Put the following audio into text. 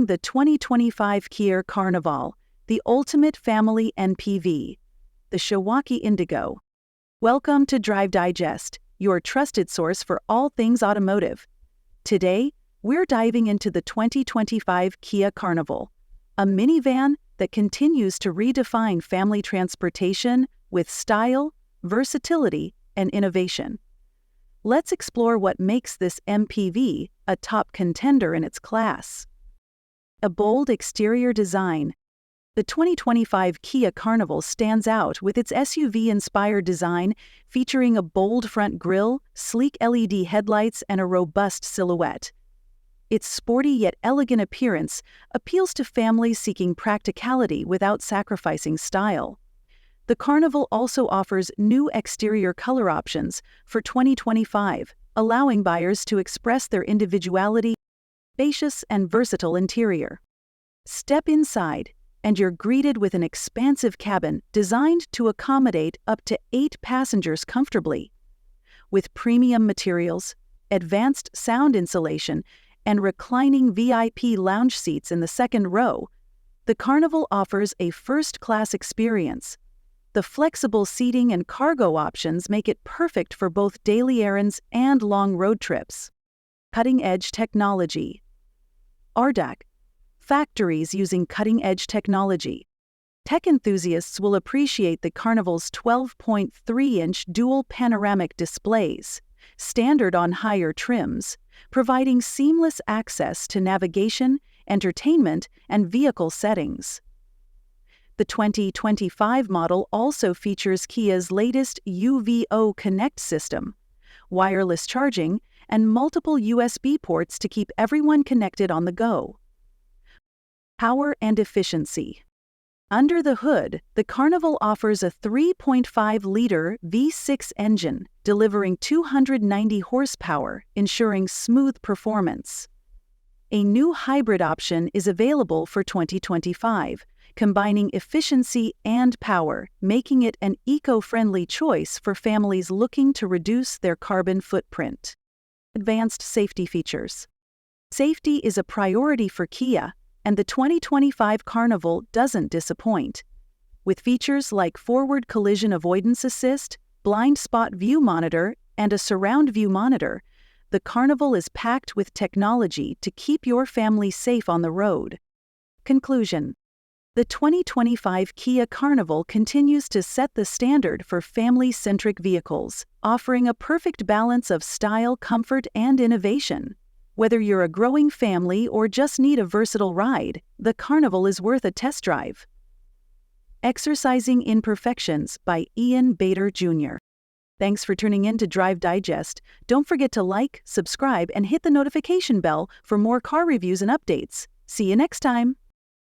featuring the 2025 Kia Carnival, the ultimate family NPV, the Shiwaki Indigo. Welcome to Drive Digest, your trusted source for all things automotive. Today, we're diving into the 2025 Kia Carnival, a minivan that continues to redefine family transportation with style, versatility, and innovation. Let's explore what makes this MPV a top contender in its class. A bold exterior design. The 2025 Kia Carnival stands out with its SUV-inspired design, featuring a bold front grille, sleek LED headlights, and a robust silhouette. Its sporty yet elegant appearance appeals to families seeking practicality without sacrificing style. The Carnival also offers new exterior color options for 2025, allowing buyers to express their individuality, spacious and versatile interior. Step inside, and you're greeted with an expansive cabin designed to accommodate up to 8 passengers comfortably. With premium materials, advanced sound insulation, and reclining VIP lounge seats in the second row, the Carnival offers a first-class experience. The flexible seating and cargo options make it perfect for both daily errands and long road trips. Cutting-edge technology. RDAC. Factories using cutting-edge technology. Tech enthusiasts will appreciate the Carnival's 12.3-inch dual panoramic displays, standard on higher trims, providing seamless access to navigation, entertainment, and vehicle settings. The 2025 model also features Kia's latest UVO Connect system, wireless charging, and multiple USB ports to keep everyone connected on the go. Power and efficiency. Under the hood, the Carnival offers a 3.5-liter V6 engine, delivering 290 horsepower, ensuring smooth performance. A new hybrid option is available for 2025, combining efficiency and power, making it an eco-friendly choice for families looking to reduce their carbon footprint. Advanced safety features. Safety is a priority for Kia, and the 2025 Carnival doesn't disappoint. With features like forward collision avoidance assist, blind spot view monitor, and a surround view monitor, the Carnival is packed with technology to keep your family safe on the road. Conclusion. The 2025 Kia Carnival continues to set the standard for family-centric vehicles, offering a perfect balance of style, comfort, and innovation. Whether you're a growing family or just need a versatile ride, the Carnival is worth a test drive. Exercising Imperfections by Ian Bader Jr. Thanks for tuning in to Drive Digest. Don't forget to like, subscribe, and hit the notification bell for more car reviews and updates. See you next time.